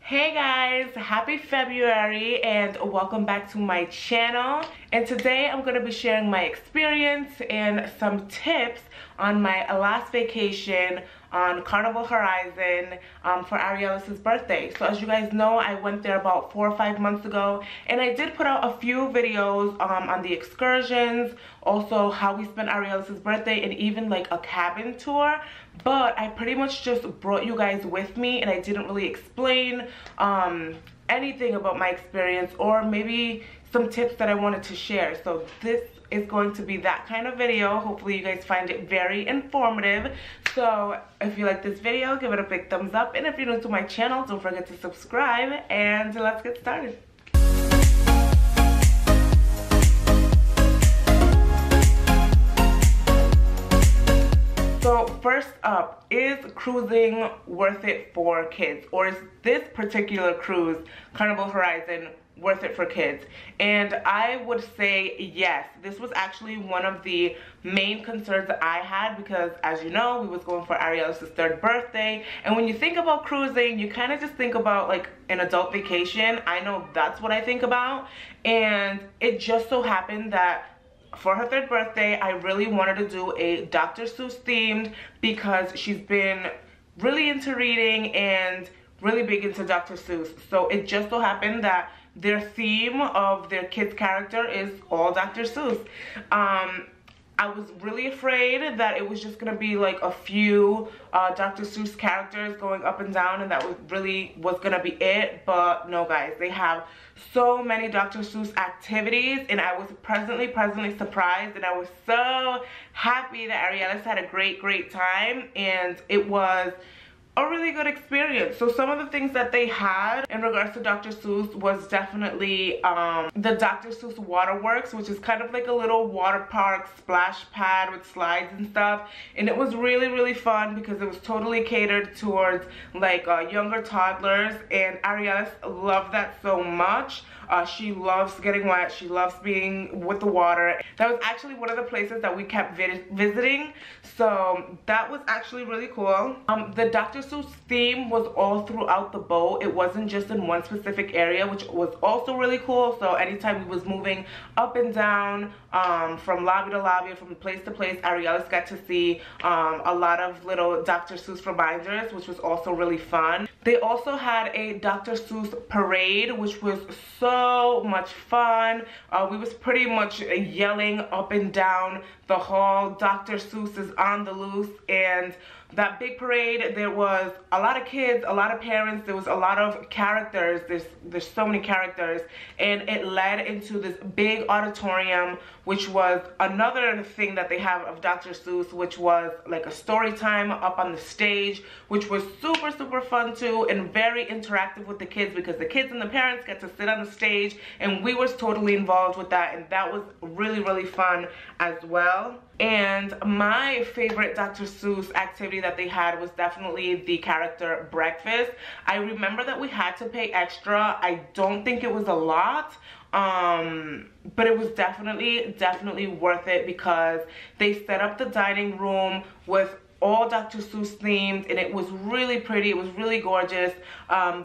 Hey guys, happy February and welcome back to my channel. And today I'm going to be sharing my experience and some tips on my last vacation on Carnival Horizon for Ariela's birthday. So as you guys know, I went there about 4 or 5 months ago, and I did put out a few videos on the excursions, also how we spent Ariela's birthday, and even like a cabin tour. But I pretty much just brought you guys with me, and I didn't really explain anything about my experience or maybe some tips that I wanted to share. So this is going to be that kind of video. Hopefully you guys find it very informative. So if you like this video, give it a big thumbs up, and if you're new to my channel, don't forget to subscribe, and let's get started. So first up, is cruising worth it for kids, or is this particular cruise, Carnival Horizon, worth it for kids? And I would say yes. This was actually one of the main concerns that I had, because as you know, we was going for Ariela's 3rd birthday, and when you think about cruising, you kind of just think about like an adult vacation. I know that's what I think about, and it just so happened that for her 3rd birthday, I really wanted to do a Dr. Seuss themed, because she's been really into reading and really big into Dr. Seuss. So it just so happened that their theme of their kids character is all Dr. Seuss. I was really afraid that it was just gonna be like a few Dr. Seuss characters going up and down, and that was gonna be it. But no guys, they have so many Dr. Seuss activities, and I was pleasantly surprised, and I was so happy that Ariela's had a great time, and it was a really good experience. So some of the things that they had in regards to Dr. Seuss was definitely the Dr. Seuss Waterworks, which is kind of like a little water park splash pad with slides and stuff, and it was really fun because it was totally catered towards like younger toddlers, and Ariela loved that so much. She loves getting wet, she loves being with the water. That was actually one of the places that we kept visiting, so that was actually really cool. The Dr. Seuss theme was all throughout the boat. It wasn't just in one specific area, which was also really cool. So anytime we was moving up and down from lobby to lobby, from place to place, Ariela's got to see a lot of little Dr. Seuss reminders, which was also really fun. They also had a Dr. Seuss parade, which was so much fun. We was pretty much yelling up and down the hall, Dr. Seuss is on the loose. And that big parade, there was a lot of kids, a lot of parents, there was a lot of characters. There's so many characters, and it led into this big auditorium, which was another thing that they have of Dr. Seuss, which was like a story time up on the stage, which was super fun too, and very interactive with the kids, because the kids and the parents get to sit on the stage, and we was totally involved with that, and that was really fun as well. And my favorite Dr. Seuss activity that they had was definitely the character breakfast. I remember that we had to pay extra. I don't think it was a lot, but it was definitely worth it, because they set up the dining room with all Dr. Seuss themed, and it was really pretty, it was really gorgeous.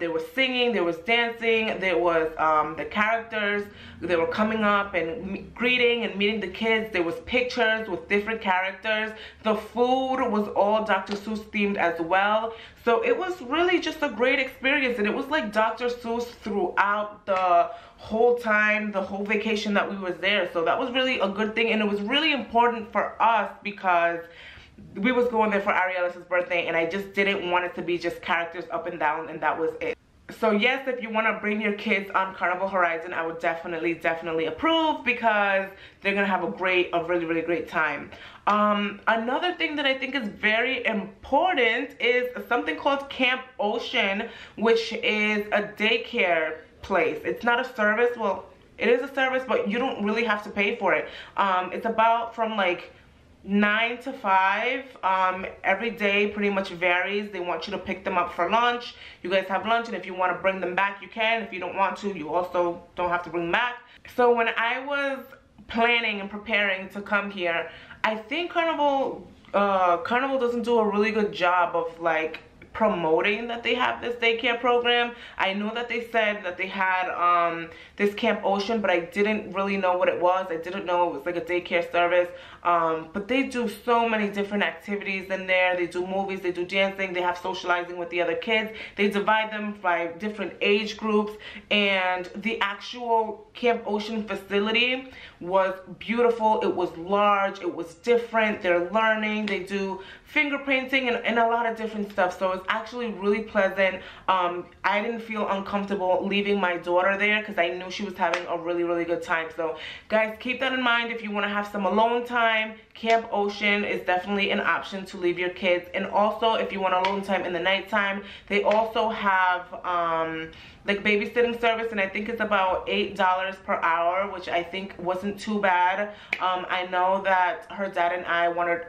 There was singing, there was dancing, there was the characters, they were coming up and greeting and meeting the kids. There was pictures with different characters. The food was all Dr. Seuss themed as well. So it was really just a great experience, and it was like Dr. Seuss throughout the whole time, the whole vacation that we was there. So that was really a good thing, and it was really important for us because we was going there for Ariela's birthday, and I just didn't want it to be just characters up and down, and that was it. So yes, if you want to bring your kids on Carnival Horizon, I would definitely approve, because they're gonna have a really great time. Another thing that I think is very important is something called Camp Ocean, which is a daycare place. It's not a service. Well, it is a service, but you don't really have to pay for it. It's about from like 9 to 5 every day, pretty much varies. They want you to pick them up for lunch. You guys have lunch, and if you want to bring them back, you can. If you don't want to, you also don't have to bring them back. So when I was planning and preparing to come here, I think Carnival doesn't do a really good job of like promoting that they have this daycare program. I know that they said that they had this Camp Ocean, but I didn't really know what it was. I didn't know it was like a daycare service. But they do so many different activities in there. They do movies, they do dancing, they have socializing with the other kids. They divide them by different age groups, and the actual Camp Ocean facility was beautiful. It was large, it was different. They're learning, they do finger painting and a lot of different stuff, so it's actually really pleasant. I didn't feel uncomfortable leaving my daughter there because I knew she was having a really good time. So guys, keep that in mind. If you want to have some alone time, Camp Ocean is definitely an option to leave your kids. And also, if you want alone time in the nighttime, they also have like babysitting service, and I think it's about $8 per hour, which I think wasn't too bad. I know that her dad and I wanted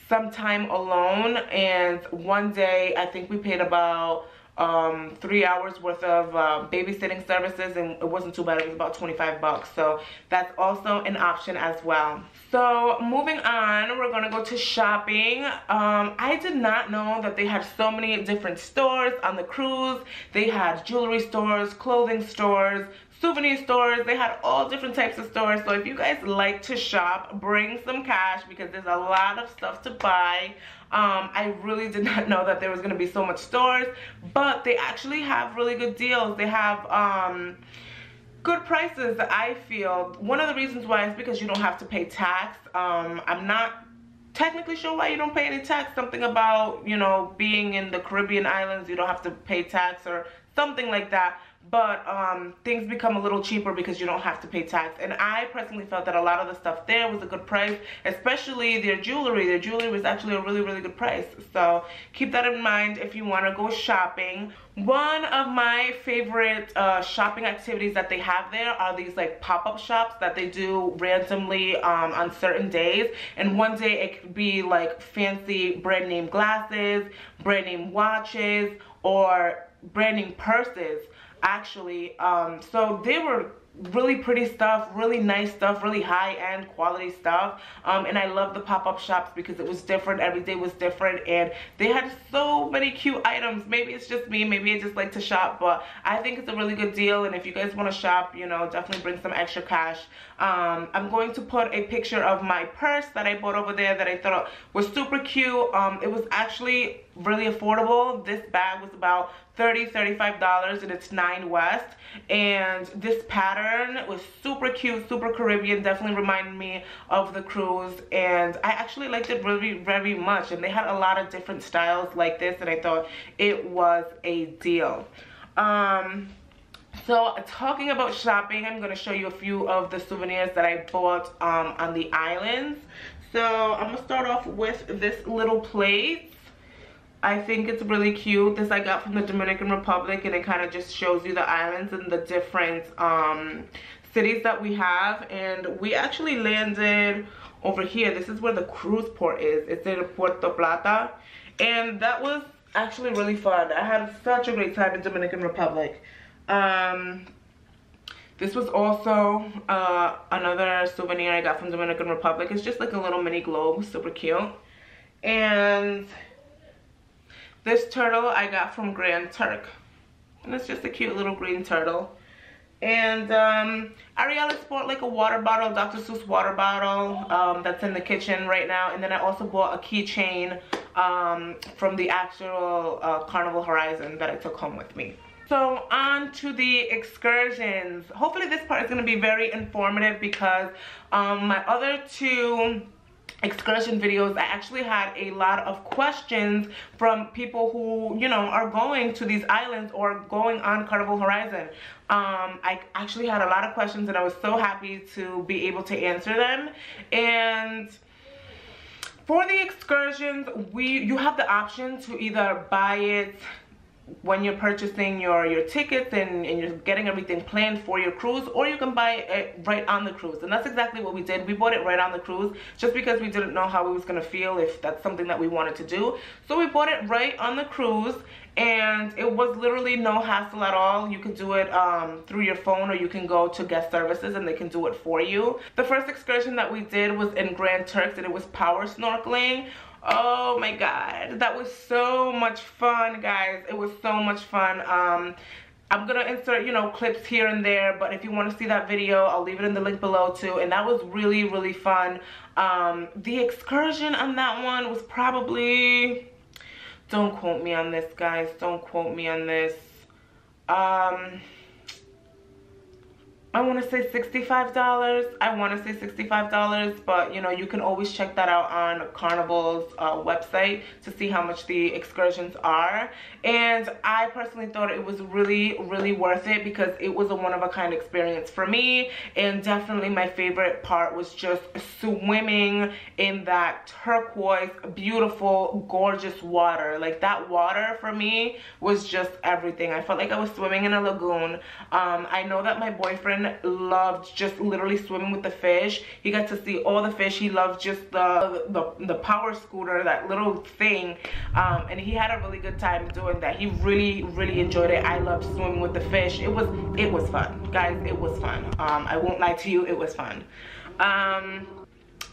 some time alone, and one day I think we paid about 3 hours worth of babysitting services, and it wasn't too bad. It was about 25 bucks, so that's also an option as well. So moving on, we're gonna go to shopping. I did not know that they had so many different stores on the cruise. They had jewelry stores, clothing stores, souvenir stores. They had all different types of stores. So if you guys like to shop, bring some cash because there's a lot of stuff to buy. I really did not know that there was going to be so much stores, but they actually have really good deals. They have good prices, I feel. One of the reasons why is because you don't have to pay tax. I'm not technically sure why you don't pay any tax. Something about, you know, being in the Caribbean islands, you don't have to pay tax or something like that. But things become a little cheaper because you don't have to pay tax. And I personally felt that a lot of the stuff there was a good price, especially their jewelry. Their jewelry was actually a really good price. So keep that in mind if you want to go shopping. One of my favorite shopping activities that they have there are these like pop-up shops that they do randomly on certain days. And one day it could be like fancy brand name glasses, brand name watches, or brand name purses. Actually, so they were really pretty stuff, really nice stuff, really high-end quality stuff, and I love the pop-up shops because it was different. Every day was different, and they had so many cute items. Maybe it's just me, maybe I just like to shop, but I think it's a really good deal. And if you guys want to shop, you know, definitely bring some extra cash. I'm going to put a picture of my purse that I bought over there that I thought was super cute. It was actually really affordable. This bag was about $35, and it's 9 West, and this pattern was super cute, super Caribbean, definitely reminded me of the cruise, and I actually liked it really very much. And they had a lot of different styles like this, and I thought it was a deal. So talking about shopping, I'm going to show you a few of the souvenirs that I bought on the islands. So I'm going to start off with this little plate. I think it's really cute. This I got from the Dominican Republic, and it kind of just shows you the islands and the different cities that we have. And we actually landed over here. This is where the cruise port is. It's in Puerto Plata, and that was actually really fun. I had such a great time in Dominican Republic. This was also another souvenir I got from Dominican Republic. It's just like a little mini globe, super cute. And this turtle I got from Turk, and it's just a cute little green turtle. And Ariel bought like a water bottle, Dr. Seuss water bottle that's in the kitchen right now. And then I also bought a keychain from the actual Carnival Horizon that I took home with me. So on to the excursions. Hopefully this part is going to be very informative because my other two excursion videos, I actually had a lot of questions from people who, you know, are going to these islands or going on Carnival Horizon. I actually had a lot of questions, and I was so happy to be able to answer them. And for the excursions, you have the option to either buy it when you're purchasing your tickets and you're getting everything planned for your cruise, or you can buy it right on the cruise. And that's exactly what we did. We bought it right on the cruise just because we didn't know how we was going to feel, if that's something that we wanted to do. So we bought it right on the cruise, and it was literally no hassle at all. You can do it through your phone, or you can go to guest services and they can do it for you. The first excursion that we did was in Turks, and it was power snorkeling. Oh my god, that was so much fun, guys. It was so much fun. I'm gonna insert, you know, clips here and there, but if you want to see that video, I'll leave it in the link below too. And that was really, really fun. The excursion on that one was probably, don't quote me on this, guys, don't quote me on this. I want to say $65. I want to say $65, but you know, you can always check that out on Carnival's website to see how much the excursions are. And I personally thought it was really, really worth it because it was a one-of-a-kind experience for me. And definitely my favorite part was just swimming in that turquoise, beautiful, gorgeous water. Like, that water for me was just everything. I felt like I was swimming in a lagoon. I know that my boyfriend loved just literally swimming with the fish. He got to see all the fish. He loved just the power scooter, that little thing, and he had a really good time doing that. He really, really enjoyed it. I loved swimming with the fish. It was fun, guys. It was fun. I won't lie to you, it was fun.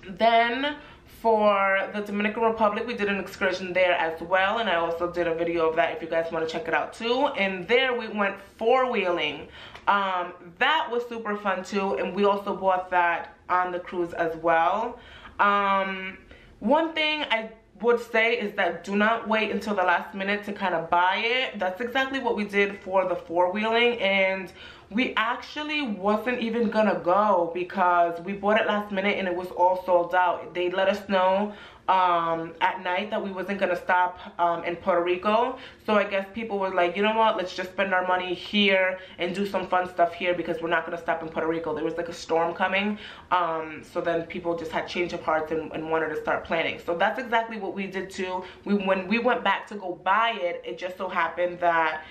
Then for the Dominican Republic, we did an excursion there as well, and I also did a video of that if you guys want to check it out too. And there we went four-wheeling. That was super fun too, and we also bought that on the cruise as well. One thing I would say is that do not wait until the last minute to kind of buy it. That's exactly what we did for the four-wheeling, and we actually wasn't even gonna go because we bought it last minute and it was all sold out. They let us know at night that we wasn't gonna stop in Puerto Rico. So I guess people were like, you know what, let's just spend our money here and do some fun stuff here because we're not gonna stop in Puerto Rico. There was like a storm coming, so then people just had change of hearts and wanted to start planning. So that's exactly what we did too. When we went back to go buy it, it just so happened that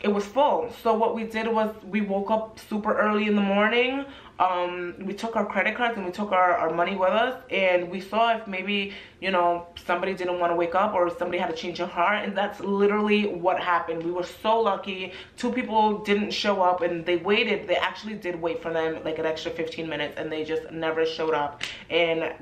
it was full. So what we did was we woke up super early in the morning. We took our credit cards and we took our money with us, and we saw if maybe, you know, somebody didn't want to wake up or somebody had a change of heart, and that's literally what happened. We were so lucky. 2 people didn't show up, and they waited. They actually did wait for them like an extra 15 minutes, and they just never showed up. And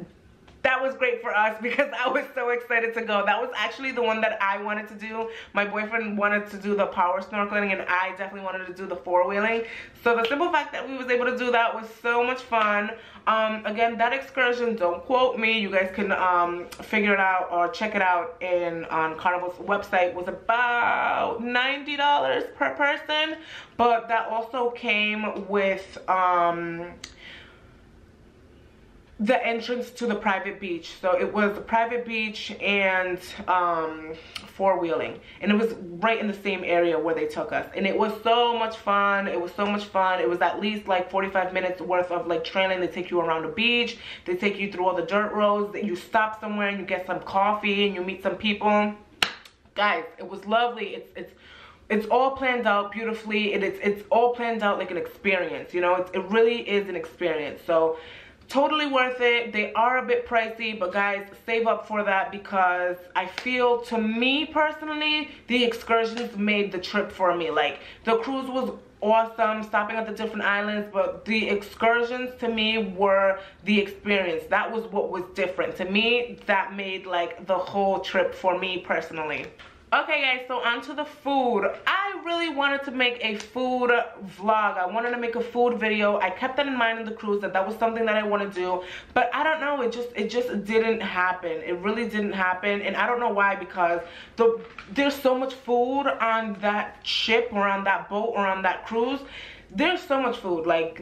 that was great for us because I was so excited to go. That was actually the one that I wanted to do. My boyfriend wanted to do the power snorkeling, and I definitely wanted to do the four-wheeling. So the simple fact that we was able to do that was so much fun. Again, that excursion, don't quote me, you guys can figure it out or check it out on Carnival's website, was about $90 per person. But that also came with the entrance to the private beach. So it was a private beach and four-wheeling, and it was right in the same area where they took us, and it was so much fun. It was so much fun. It was at least like 45 minutes worth of like training. They take you around the beach, they take you through all the dirt roads, that you stop somewhere and you get some coffee and you meet some people. Guys, it was lovely. It's all planned out beautifully, and it's all planned out like an experience, you know. It really is an experience. So totally worth it. They are a bit pricey, but guys, save up for that because I feel, to me personally, the excursions made the trip for me. Like, the cruise was awesome, stopping at the different islands, but the excursions to me were the experience. That was what was different. To me, that made like the whole trip for me personally. Okay guys, so on to the food. I really wanted to make a food vlog. I wanted to make a food video. I kept that in mind on the cruise, that was something that I want to do, but I don't know, it just didn't happen. It really didn't happen, and I don't know why, because there's so much food on that ship or on that boat or on that cruise. There's so much food. Like,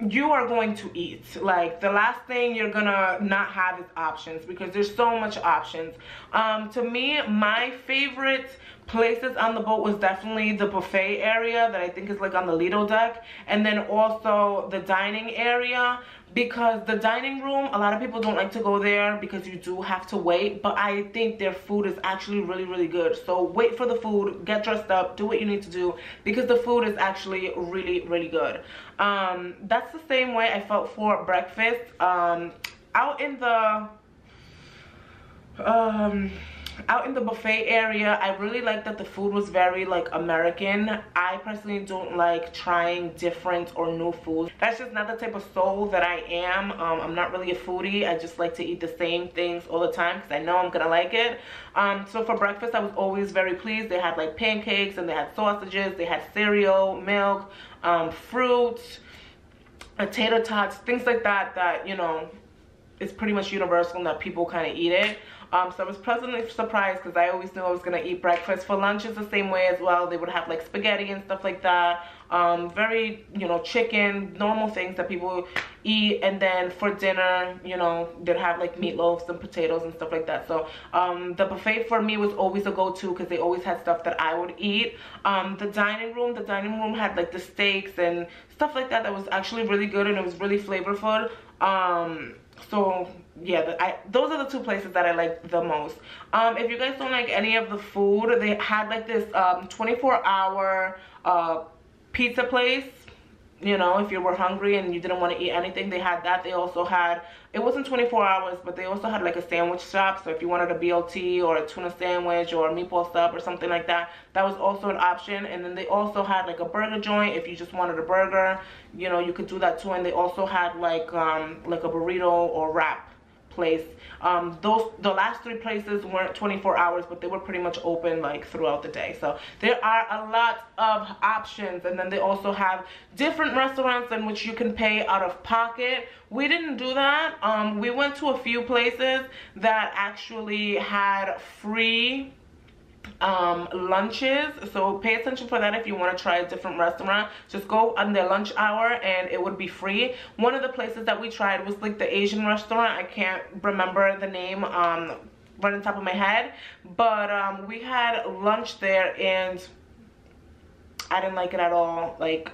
you are going to eat. Like, the last thing you're gonna not have is options, because there's so much options. To me, my favorite places on the boat was definitely the buffet area that I think is like on the Lido deck, and then also the dining area, because the dining room, a lot of people don't like to go there because you do have to wait, but I think their food is actually really, really good. So wait for the food, get dressed up, do what you need to do, because the food is actually really, really good. That's the same way I felt for breakfast. Out in the out in the buffet area, I really liked that the food was very like American. I personally don't like trying different or new foods. That's just not the type of soul that I am. I'm not really a foodie. I just like to eat the same things all the time because I know I'm gonna like it. So for breakfast, I was always very pleased. They had like pancakes, and they had sausages, they had cereal, milk, fruit, tater tots, things like that, that, you know, it's pretty much universal and that people kind of eat it. So I was pleasantly surprised because I always knew I was going to eat breakfast. For lunch is the same way as well. They would have like spaghetti and stuff like that. Very, you know, chicken, normal things that people eat. And then for dinner, you know, they'd have like meatloaves and potatoes and stuff like that. So the buffet for me was always a go-to because they always had stuff that I would eat. The dining room had like the steaks and stuff like that was actually really good, and it was really flavorful. So yeah, those are the two places that I like the most. If you guys don't like any of the food, they had like this 24-hour pizza place. You know, if you were hungry and you didn't want to eat anything, they had that. They also had, it wasn't 24 hours, but they also had like a sandwich shop. So if you wanted a BLT or a tuna sandwich or a meatball sub or something like that, that was also an option. And then they also had like a burger joint. If you just wanted a burger, you know, you could do that too. And they also had like a burrito or wrap place. The last three places weren't 24 hours, but they were pretty much open like throughout the day. So there are a lot of options. And then they also have different restaurants in which you can pay out of pocket. We didn't do that. We went to a few places that actually had free lunches, so pay attention for that. If you want to try a different restaurant, just go on their lunch hour and it would be free. One of the places that we tried was like the Asian restaurant. I can't remember the name right on the top of my head, but we had lunch there and I didn't like it at all. Like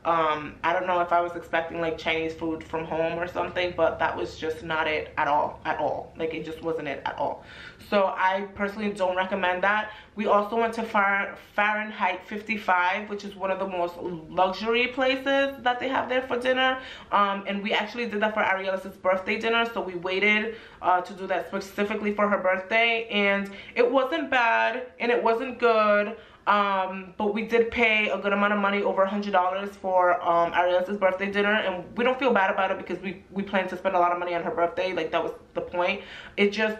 I don't know if I was expecting like Chinese food from home or something, but that was just not it at all. Like it just wasn't it at all. So I personally don't recommend that. We also went to Fahrenheit 55, which is one of the most luxury places that they have there for dinner. And we actually did that for Ariela's birthday dinner. So we waited to do that specifically for her birthday. And it wasn't bad and it wasn't good. But we did pay a good amount of money, over $100 for Ariela's birthday dinner, and we don't feel bad about it because we planned to spend a lot of money on her birthday. Like that was the point. It just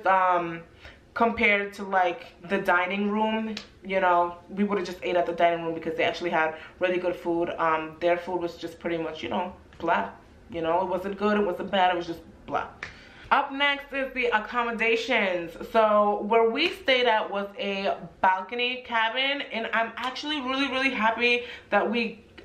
compared to like the dining room, you know, we would have just ate at the dining room because they actually had really good food. Their food was just pretty much, you know, blah. You know, it wasn't good, it wasn't bad, it was just blah. Up next is the accommodations. So where we stayed at was a balcony cabin, and I'm actually really happy that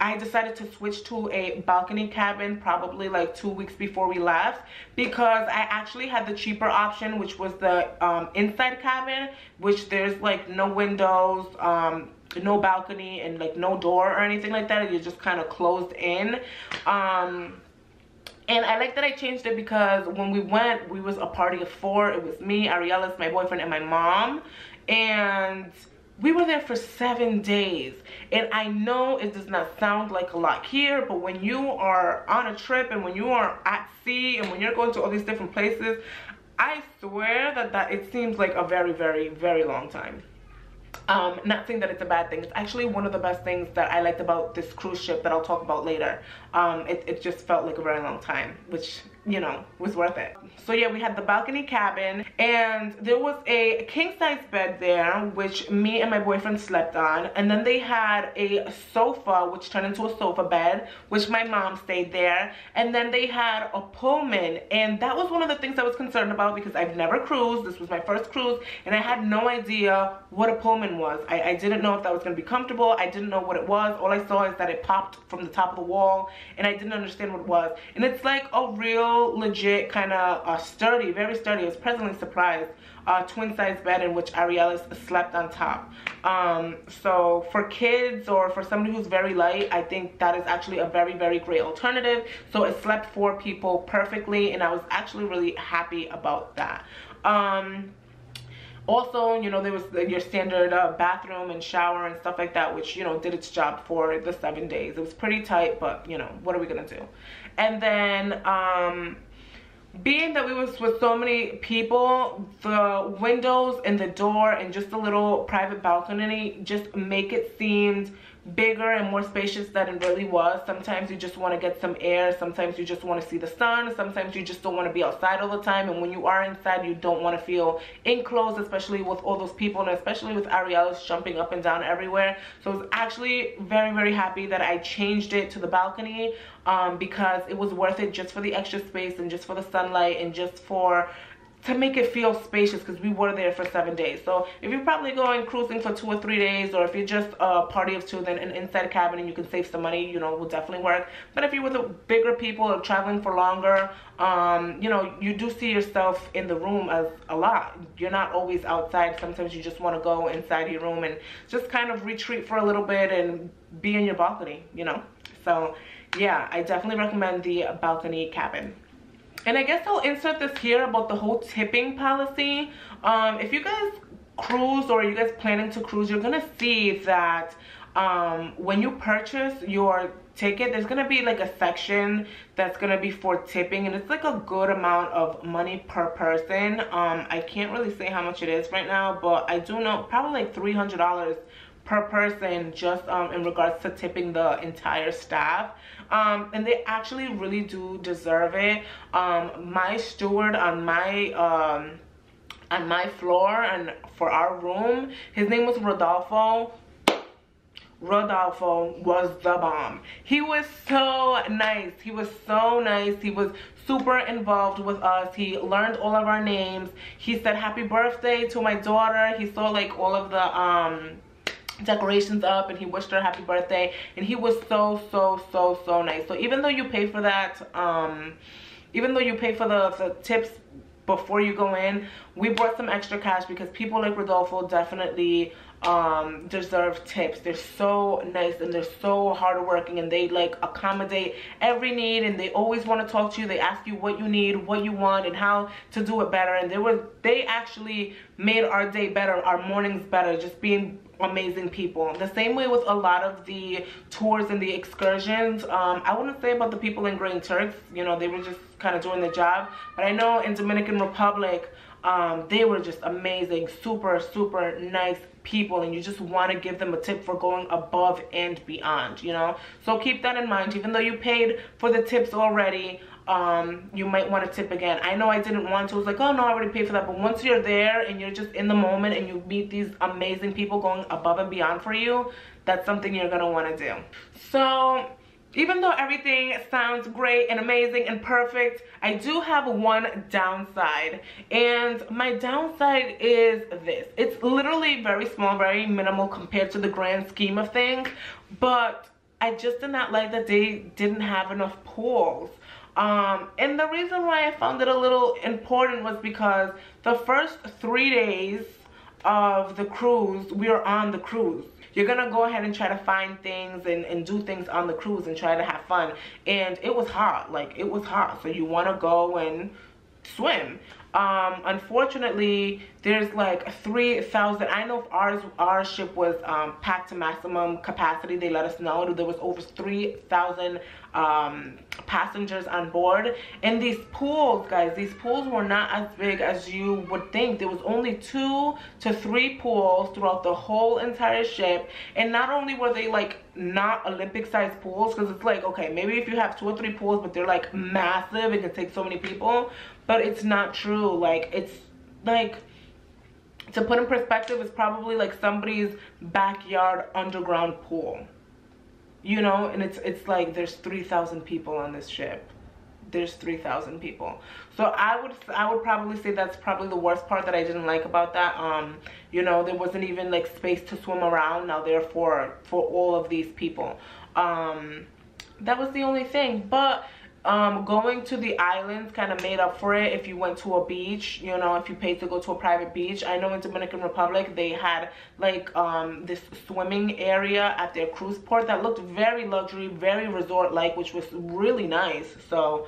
I decided to switch to a balcony cabin probably like 2 weeks before we left, because I actually had the cheaper option, which was the inside cabin, which there's like no windows, no balcony, and like no door or anything like that. You're just kind of closed in. And I like that I changed it because when we went, we was a party of 4. It was me, Ariela's, my boyfriend, and my mom. And we were there for 7 days. And I know it does not sound like a lot here, but when you are on a trip and when you are at sea and when you're going to all these different places, I swear that it seems like a very long time. Not saying that it's a bad thing. It's actually one of the best things that I liked about this cruise ship that I'll talk about later. It just felt like a very long time, which, you know, was worth it. So yeah, we had the balcony cabin, and there was a king-size bed there, which me and my boyfriend slept on. And then they had a sofa, which turned into a sofa bed, which my mom stayed there. And then they had a Pullman, and that was one of the things I was concerned about because I've never cruised. This was my first cruise, and I had no idea what a Pullman was. I didn't know if that was going to be comfortable. I didn't know what it was. All I saw is that it popped from the top of the wall, and I didn't understand what it was. And it's like a real legit kind of sturdy, very sturdy. I was pleasantly surprised. Twin size bed in which Ariela slept on top. So for kids or for somebody who's very light, I think that is actually a very great alternative. So it slept 4 people perfectly, and I was actually really happy about that. Also, you know, there was your standard bathroom and shower and stuff like that, which, you know, did its job for the 7 days. It was pretty tight, but, you know, what are we gonna do? And then being that we was with so many people, the windows and the door and just a little private balcony just make it seem bigger and more spacious than it really was. Sometimes you just want to get some air, sometimes you just want to see the sun, sometimes you just don't want to be outside all the time, and when you are inside you don't want to feel enclosed, especially with all those people, and especially with Ariel's jumping up and down everywhere. So I was actually very, very happy that I changed it to the balcony, because it was worth it just for the extra space and just for the sunlight and just to make it feel spacious, because we were there for 7 days. So if you're probably going cruising for 2 or 3 days, or if you're just a party of 2, then an inside cabin and you can save some money, you know, will definitely work. But if you're with bigger people or traveling for longer, you know, you do see yourself in the room as a lot. You're not always outside. Sometimes you just want to go inside your room and just kind of retreat for a little bit and be in your balcony, you know. So yeah, I definitely recommend the balcony cabin. And I guess I'll insert this here about the whole tipping policy. If you guys cruise, or you guys planning to cruise, you're gonna see that when you purchase your ticket, there's gonna be like a section that's gonna be for tipping, and it's like a good amount of money per person. I can't really say how much it is right now, but I do know probably like $300 per person, just in regards to tipping the entire staff. And they actually really do deserve it. My steward on my floor and for our room, his name was Rodolfo. Rodolfo was the bomb. He was so nice. He was so nice. He was super involved with us. He learned all of our names. He said happy birthday to my daughter. He saw like all of the decorations up, and he wished her happy birthday, and he was so nice. So even though you pay for that, even though you pay for the tips before you go in, we brought some extra cash because people like Rodolfo definitely deserve tips. They're so nice and they're so hardworking, and they like accommodate every need, and they always want to talk to you. They ask you what you need, what you want, and how to do it better. And they actually made our day better, our mornings better, just being amazing people. The same way with a lot of the tours and the excursions. I wouldn't say about the people in Grand Turks, you know, they were just kind of doing the job, but I know in Dominican Republic, they were just amazing, super nice people, and you just want to give them a tip for going above and beyond, you know. So keep that in mind. Even though you paid for the tips already, you might want to tip again. I know I didn't want to. I was like, oh no, I already paid for that. But once you're there and you're just in the moment and you meet these amazing people going above and beyond for you, that's something you're gonna want to do. So even though everything sounds great and amazing and perfect, I do have one downside. And my downside is this. It's literally very small, very minimal compared to the grand scheme of things. But I just did not like that they didn't have enough pools. And the reason why I found it a little important was because the first 3 days of the cruise, we were on the cruise. You're gonna go ahead and try to find things and do things on the cruise and try to have fun. And it was hot, like it was hot. So you wanna go and swim. Unfortunately, there's like 3,000. I know if our ship was packed to maximum capacity. They let us know there was over 3,000 passengers on board. And these pools, guys, these pools were not as big as you would think. There was only 2 to 3 pools throughout the whole entire ship. And not only were they like not Olympic sized pools, because it's like, okay, maybe if you have 2 or 3 pools, but they're like massive, it can take so many people. But it's not true. Like, it's like, to put in perspective, it's probably like somebody's backyard underground pool, you know. And it's like there's 3,000 people on this ship. There's 3,000 people. So I would probably say that's probably the worst part that I didn't like about that. You know, there wasn't even like space to swim around now there for all of these people. That was the only thing. But going to the islands kind of made up for it. If you went to a beach, you know, if you paid to go to a private beach. I know in Dominican Republic they had like this swimming area at their cruise port that looked very luxury, very resort like, which was really nice. So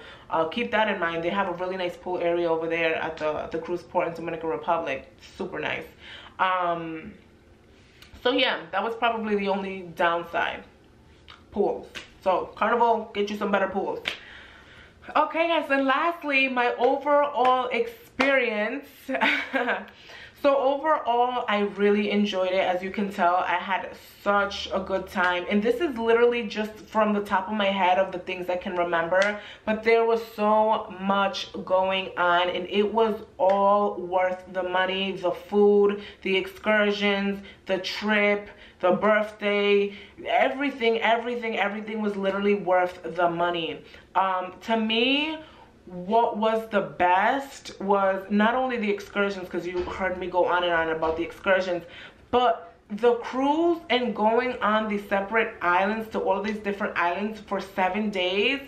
keep that in mind. They have a really nice pool area over there at the cruise port in Dominican Republic. Super nice. So yeah, that was probably the only downside. Pools. So Carnival, get you some better pools. Okay guys, and lastly, my overall experience. So overall, I really enjoyed it. As you can tell, I had such a good time. And this is literally just from the top of my head of the things I can remember. But there was so much going on, and it was all worth the money, the food, the excursions, the trip, the birthday, everything was literally worth the money. To me, what was the best was not only the excursions, because you heard me go on and on about the excursions, but the cruise and going on the separate islands to all these different islands for 7 days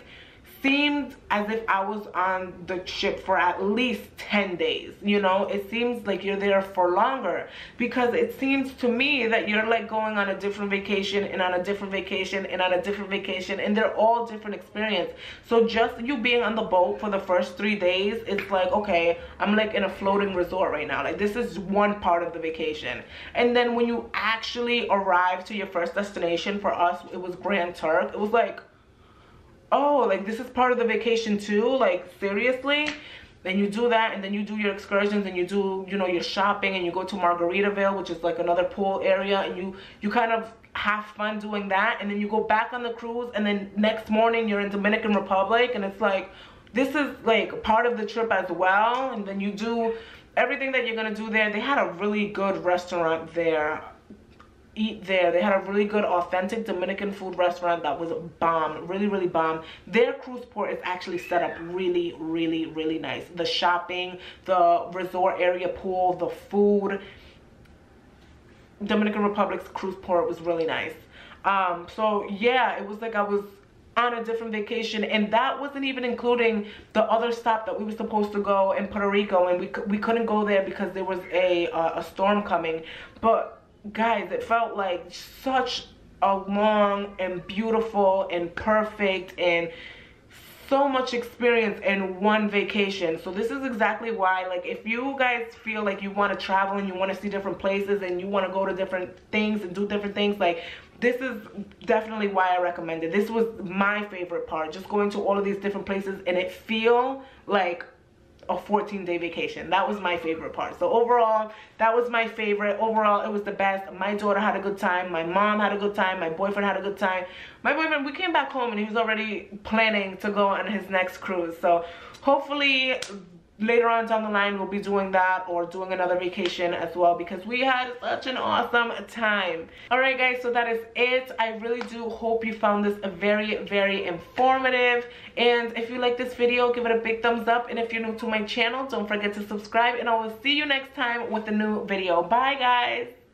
seemed as if I was on the ship for at least 10 days. You know, it seems like you're there for longer, because it seems to me that you're like going on a different vacation and on a different vacation and on a different vacation, and they're all different experience. So just you being on the boat for the first 3 days, it's like, okay, I'm like in a floating resort right now. Like, this is one part of the vacation. And then when you actually arrive to your first destination, for us it was Grand Turk, it was like, oh, like this is part of the vacation too, like seriously? Then you do that, and then you do your excursions, and you do, you know, your shopping, and you go to Margaritaville, which is like another pool area, and you kind of have fun doing that, and then you go back on the cruise, and then next morning you're in Dominican Republic, and it's like, this is like part of the trip as well. And then you do everything that you're gonna do there. They had a really good restaurant there. Eat there. They had a really good authentic Dominican food restaurant that was bomb, really bomb. Their cruise port is actually set up really nice. The shopping, the resort area pool, the food. Dominican Republic's cruise port was really nice. So yeah, it was like I was on a different vacation, and that wasn't even including the other stop that we were supposed to go in Puerto Rico, and we couldn't go there because there was a storm coming. But guys, it felt like such a long and beautiful and perfect and so much experience in one vacation. So this is exactly why, like, if you guys feel like you want to travel and you want to see different places and you want to go to different things and do different things, like, this is definitely why I recommend it. This was my favorite part, just going to all of these different places and it feel like a 14-day vacation. That was my favorite part. So overall, that was my favorite. Overall, it was the best. My daughter had a good time. My mom had a good time. My boyfriend had a good time. My boyfriend, we came back home and he was already planning to go on his next cruise. So hopefully later on down the line we'll be doing that, or doing another vacation as well, because we had such an awesome time. All right guys, so that is it. I really do hope you found this very informative, and if you like this video, give it a big thumbs up, and if you're new to my channel, don't forget to subscribe, and I will see you next time with a new video. Bye guys.